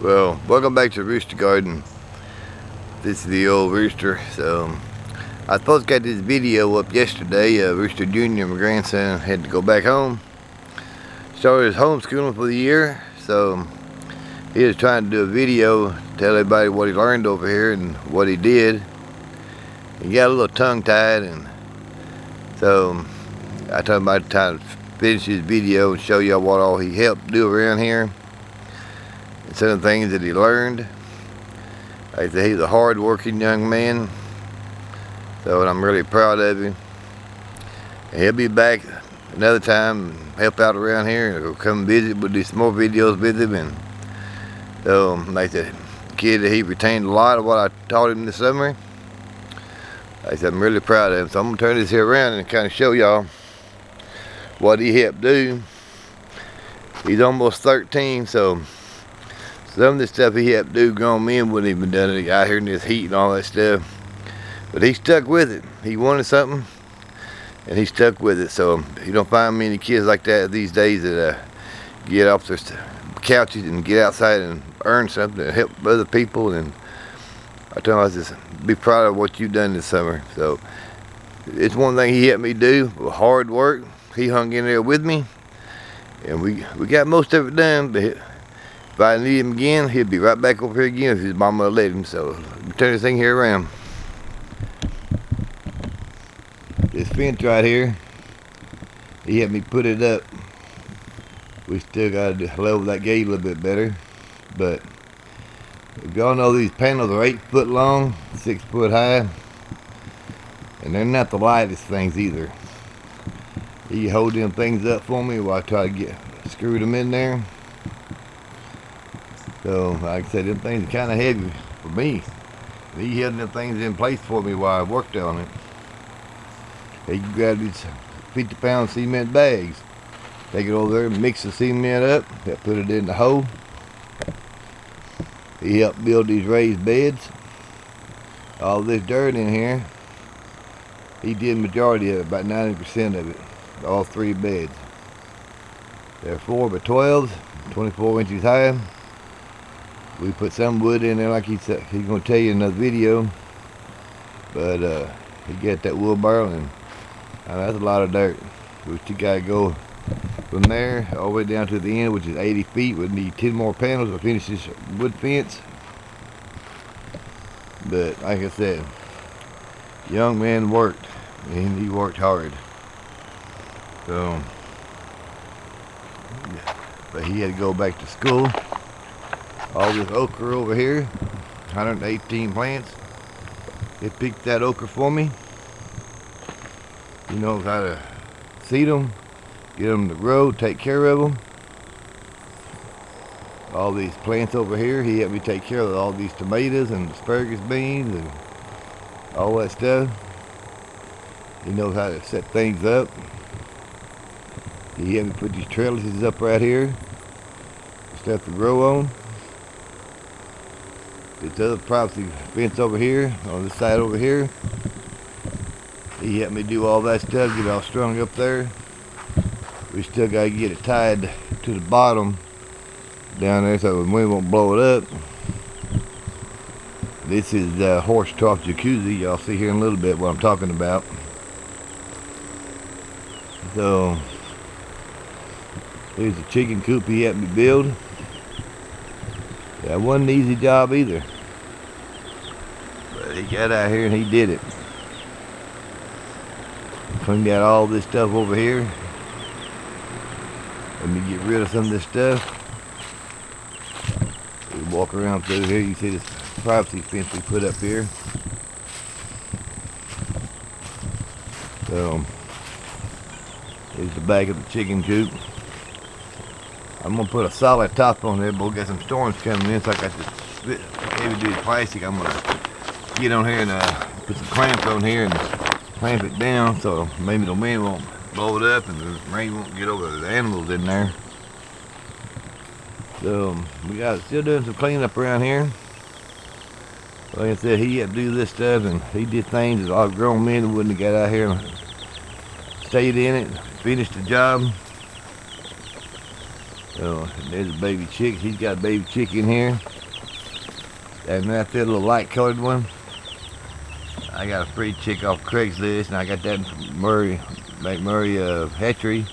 Well, welcome back to Rooster Garden. This is the old rooster. So I was supposed to get this video up yesterday. Rooster Jr., my grandson, had to go back home. Started his homeschooling for the year. So he was trying to do a video, tell everybody what he learned over here and what he did. He got a little tongue-tied, and so I told him about time to finish his video and show y'all what all he helped do around here. Some of the things that he learned. Like I said, he's a hard-working young man, so I'm really proud of him. And he'll be back another time and help out around here, and he'll come visit. We'll do some more videos with him. And so, like the kid, he retained a lot of what I taught him this summer. Like I said, I'm really proud of him. So I'm gonna turn this here around and kind of show y'all what he helped do. He's almost 13, so some of the stuff he helped do, grown men wouldn't even done it out here in this heat and all that stuff. But he stuck with it. He wanted something, and he stuck with it. So you don't find many kids like that these days that get off their couches and get outside and earn something and help other people. And I tell him, I just be proud of what you've done this summer. So it's one thing he helped me do, hard work. He hung in there with me, and we got most of it done. But if I need him again, he'll be right back over here again if his mama will let him. So let me turn this thing here around. This fence right here, he helped me put it up. We still got to level that gate a little bit better. But if y'all know, these panels are 8 foot long, 6 foot high, and they're not the lightest things either. He hold them things up for me while I try to screw them in there. So, like I said, them things are kind of heavy for me. He held them things in place for me while I worked on it. He grabbed these 50-pound cement bags, take it over there, mix the cement up, put it in the hole. He helped build these raised beds. All this dirt in here, he did the majority of it, about 90% of it, all 3 beds. They're 4 by 12s, 24 inches high. We put some wood in there, like he said, he's gonna tell you in another video. But he got that wheelbarrow, and that's a lot of dirt. We still gotta go from there all the way down to the end, which is 80 feet. We'll need 10 more panels to finish this wood fence. But like I said, young man worked, and he worked hard. So, but he had to go back to school. All this okra over here, 118 plants. He picked that okra for me. He knows how to seed them, get them to grow, take care of them. All these plants over here, he helped me take care of all these tomatoes and asparagus beans and all that stuff. He knows how to set things up. He helped me put these trellises up right here, stuff to grow on. This other privacy fence over here, on this side over here, he helped me do all that stuff, get it all strung up there. We still got to get it tied to the bottom down there so the wind won't blow it up. This is the horse trough jacuzzi. Y'all see here in a little bit what I'm talking about. So here's the chicken coop he helped me build. That wasn't an easy job either, but he got out here and he did it. Cleaned out all this stuff over here. Let me get rid of some of this stuff. We walk around through here. You see this privacy fence we put up here. So here's the back of the chicken coop. I'm gonna put a solid top on there, but we'll get some storms coming in, so I got this heavy duty plastic. I'm gonna get on here and put some clamps on here and clamp it down, so maybe the wind won't blow it up and the rain won't get over the animals in there. So we got still doing some cleanup around here. Like I said, he had to do this stuff, and he did things that all grown men wouldn't have got out here and stayed in it, finished the job. So there's a baby chick. He's got a baby chick in here. And right there, little light colored one. I got a free chick off Craigslist, and I got that from McMurray hatchery.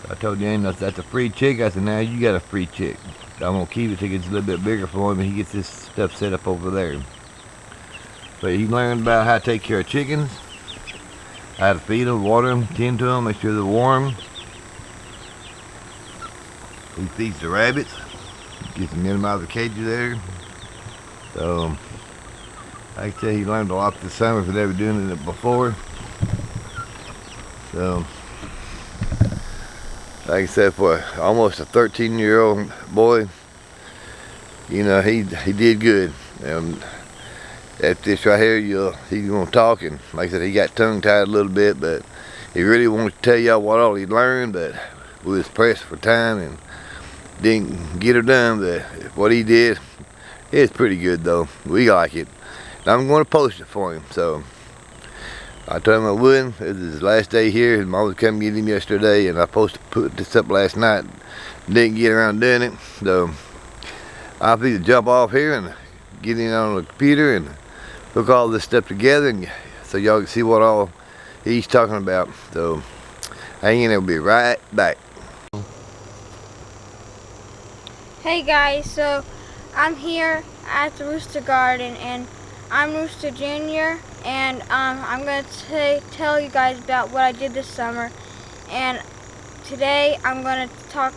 I told Daniel that's a free chick. I said, now you got a free chick. So I'm gonna keep it till it gets a little bit bigger for him, and he gets this stuff set up over there. But he learned about how to take care of chickens, how to feed them, water them, tend to them, make sure they're warm. He feeds the rabbits, gets them in and out of the cages there. So, like I said, he learned a lot this summer for never doing it before. So, like I said, for almost a 13-year-old boy, you know, he did good. At this right here, he's gonna talk, and like I said, he got tongue-tied a little bit, but he really wanted to tell y'all what all he learned, but we was pressed for time and didn't get her done. But what he did, it's pretty good though. We like it. And I'm going to post it for him. So I told him I would. It was his last day here. His mom was coming to get him yesterday, and I put this up last night. Didn't get around doing it. So I'll have to jump off here and get in on the computer and hook all this stuff together, and so y'all can see what all he's talking about. So hang in there, we'll be right back. Hey guys, so I'm here at the Rooster Garden, and I'm Rooster Jr. and I'm going to tell you guys about what I did this summer. And today I'm going to talk,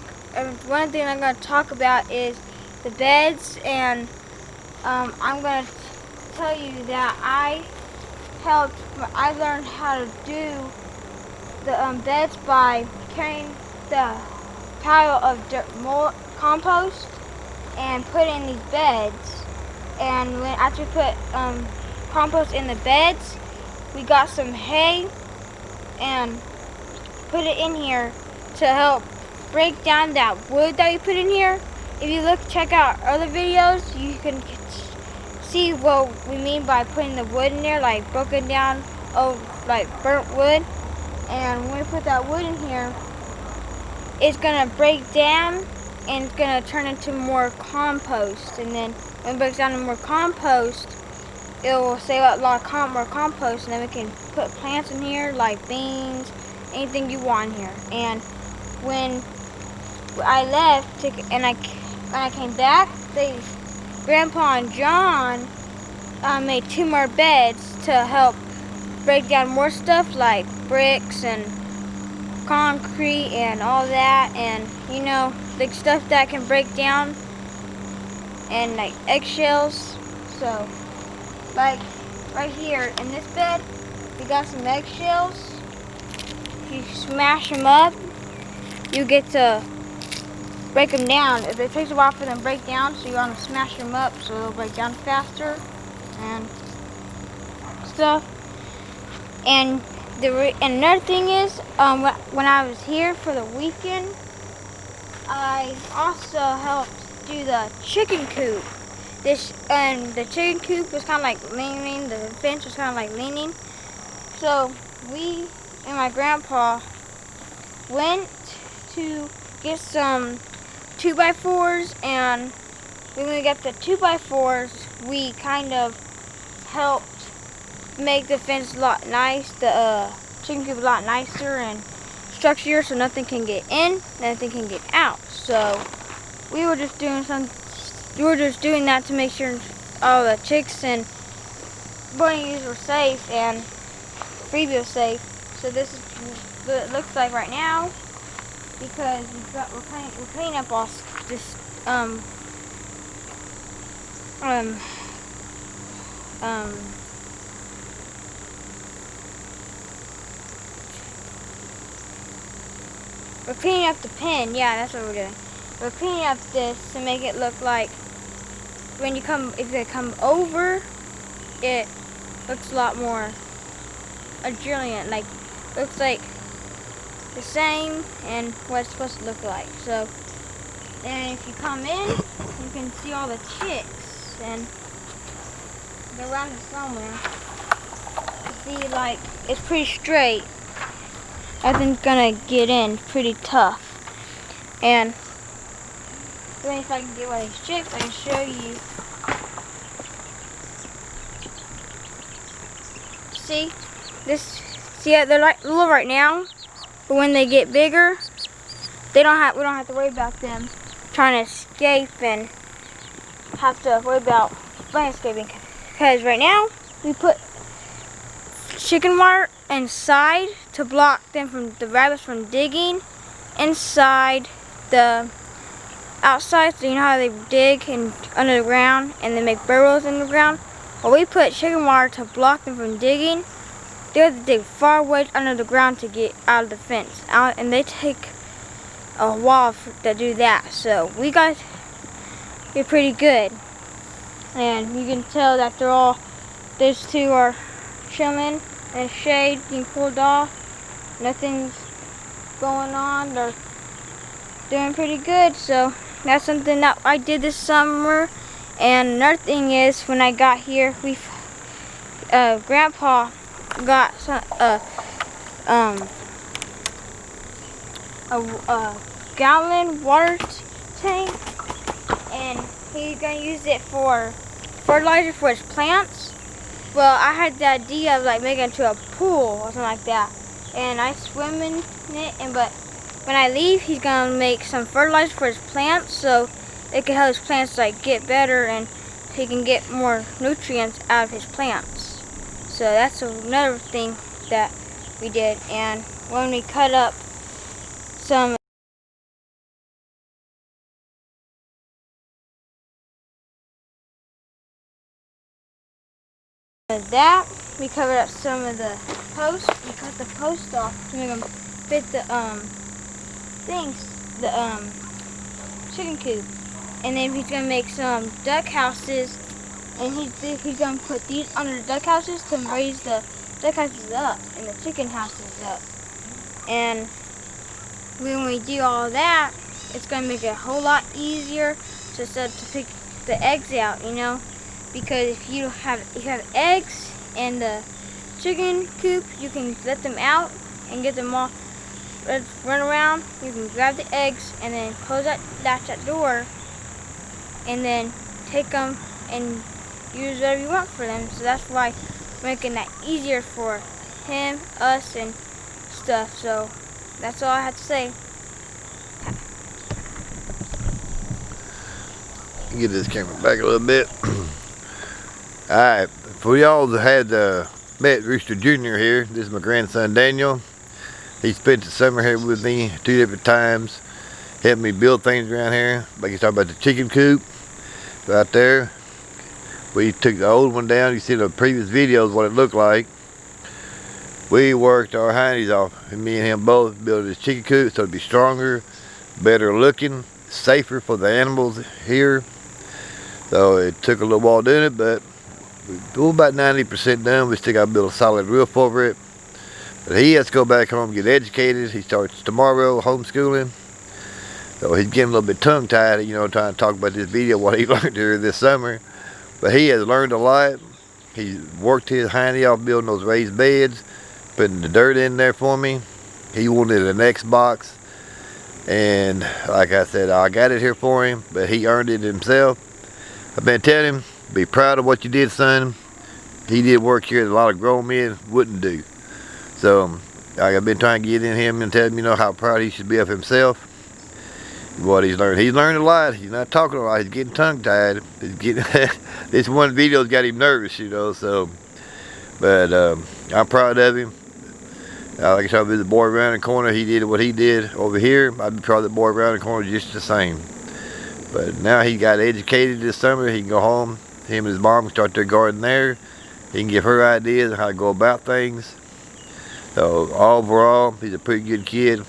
one thing I'm going to talk about is the beds, and I'm going to tell you that I learned how to do the beds by carrying the pile of compost and put in these beds. And after we put compost in the beds, we got some hay and put it in here to help break down that wood that we put in here. If you check out other videos, you can see what we mean by putting the wood in there, like broken down, like burnt wood. And when we put that wood in here, it's gonna break down and it's gonna turn into more compost. And then when it breaks down into more compost, it will save up a lot more compost, and then we can put plants in here like beans, anything you want in here. And when I left when I came back, Grandpa and John made 2 more beds to help break down more stuff like bricks and concrete and all that, and you know, like stuff that can break down, and like eggshells. So like right here in this bed, we got some eggshells. If you smash them up, you get to break them down. It takes a while for them to break down, so you want to smash them up so they'll break down faster and stuff. And another thing is, when I was here for the weekend, I also helped do the chicken coop. The chicken coop was kind of like leaning. The fence was kind of like leaning. So we and my grandpa went to get some 2x4s, and when we got the 2x4s, we kind of helped make the fence a lot nice, the chicken coop a lot nicer and structured, so nothing can get in, nothing can get out. So we were just doing that to make sure all the chicks and bunnies were safe and Freebie was safe. So this is what it looks like right now, because we're cleaning up all this we're cleaning up the pen. Yeah, that's what we're doing. We're cleaning up this to make it look like if they come over, it looks a lot more adrenaline. Like, looks like the same and what it's supposed to look like. So, and if you come in, you can see all the chicks, and they're around somewhere. You see, like, it's pretty straight. Nothing's gonna get in, pretty tough. And Then if I can get one of these chicks, I can show you. See? See, they're like little right now, but when they get bigger, we don't have to worry about them trying to escape and have to worry about landscaping. Because right now, we put chicken wire inside to block them from the rabbits from digging inside the outside. So you know how they dig under the ground and they make burrows in the ground? Well, we put chicken wire to block them from digging. They have to dig far away under the ground to get out of the fence. And they take a while to do that. So we got it pretty good. And you can tell that those two are chilling in the shade, being pulled off. Nothing's going on. They're doing pretty good. So that's something that I did this summer. And another thing is, when I got here, Grandpa got a gallon water tank, and he's gonna use it for fertilizer for his plants. Well, I had the idea of like making it into a pool or something like that, and I swim in it. But when I leave, he's gonna make some fertilizer for his plants, so it can help his plants like get better, and he can get more nutrients out of his plants. So that's another thing that we did. And when we cut up some of that, we covered up some of the posts. We cut the posts off to make them fit the chicken coop. And then he's gonna make some duck houses, and he's gonna put these under the duck houses to raise the duck houses up and the chicken houses up. And when we do all that, it's gonna make it a whole lot easier to pick the eggs out, you know, because if you have eggs in the chicken coop, you can let them out and get them all run around. You can grab the eggs and then latch that door, and then take them and use whatever you want for them. So that's why we're making that easier for him, us, and stuff. So that's all I have to say. Get this camera back a little bit. Alright, for y'all that had met Rooster Jr. here, this is my grandson Daniel. He spent the summer here with me 2 different times, helped me build things around here. Like he's talking about the chicken coop right there. We took the old one down. You see the previous videos what it looked like. We worked our hindies off, and me and him both built this chicken coop so it'd be stronger, better looking, safer for the animals here. So it took a little while doing it, but we're about 90% done. We still got to build a solid roof over it. But he has to go back home and get educated. He starts tomorrow homeschooling. So he's getting a little bit tongue-tied, you know, trying to talk about this video, what he learned here this summer. But he has learned a lot. He worked his hiney off building those raised beds, putting the dirt in there for me. He wanted an Xbox. And like I said, I got it here for him, but he earned it himself. I've been telling him, be proud of what you did, son. He did work here that a lot of grown men wouldn't do. So I've been trying to get in him and tell him, you know, how proud he should be of himself. What he's learned. He's learned a lot. He's not talking a lot. He's getting tongue-tied. He's getting this one video's got him nervous, you know. So, but I'm proud of him. Like I said, the boy around the corner, he did what he did over here. I'd be proud of the boy around the corner just the same. But now he got educated this summer. He can go home. Him and his mom can start their garden there. He can give her ideas on how to go about things. So overall, he's a pretty good kid.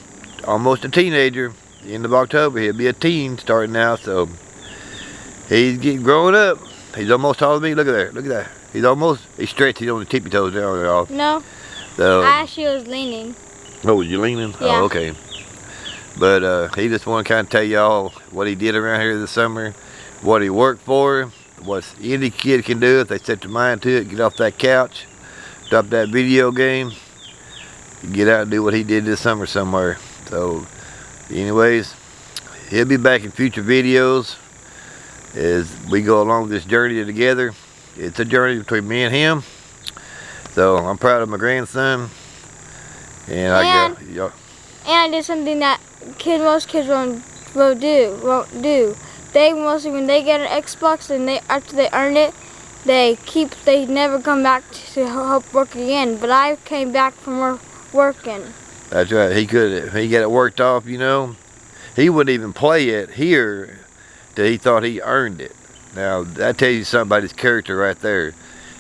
Almost a teenager. The end of October, he'll be a teen starting now. So he's getting growing up. He's almost taller than me. Look at that. Look at that. He's stretched. He's on the tippy toes down there. No. So, I actually was leaning. Oh, was you leaning? Yeah. Oh, okay. But he just want to kind of tell y'all what he did around here this summer, what he worked for, what any kid can do if they set their mind to it. Get off that couch, drop that video game, get out and do what he did this summer somewhere. So, anyways, he'll be back in future videos as we go along this journey together. It's a journey between me and him. So I'm proud of my grandson. And I did something that most kids won't do. They mostly, when they get an Xbox and after they earn it, they never come back to help work again. But I came back from working. That's right. He got it worked off, you know. He wouldn't even play it here till he thought he earned it. Now that tells you something about his character right there.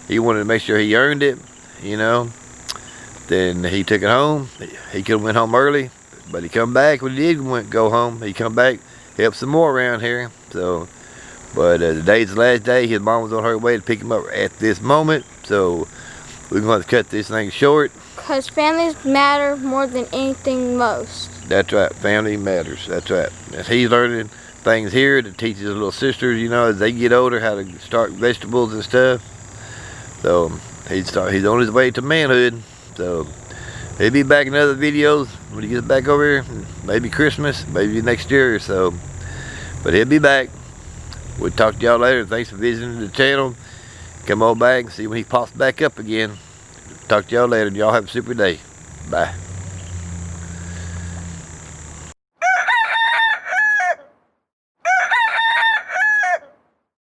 He wanted to make sure he earned it, you know. Then he took it home. He could have went home early, but he come back. When he did go home, he come back, help some more around here. So, but today's the last day. His mom was on her way to pick him up at this moment. So we're going to have to cut this thing short. Because families matter more than anything most. That's right. Family matters. That's right. And he's learning things here to teach his little sisters, you know, as they get older, how to start vegetables and stuff. So he's on his way to manhood. So he'll be back in other videos when he gets back over here. Maybe Christmas, maybe next year or so. But he'll be back. We'll talk to y'all later. Thanks for visiting the channel. Come on back and see when he pops back up again. Talk to y'all later. Y'all have a super day. Bye.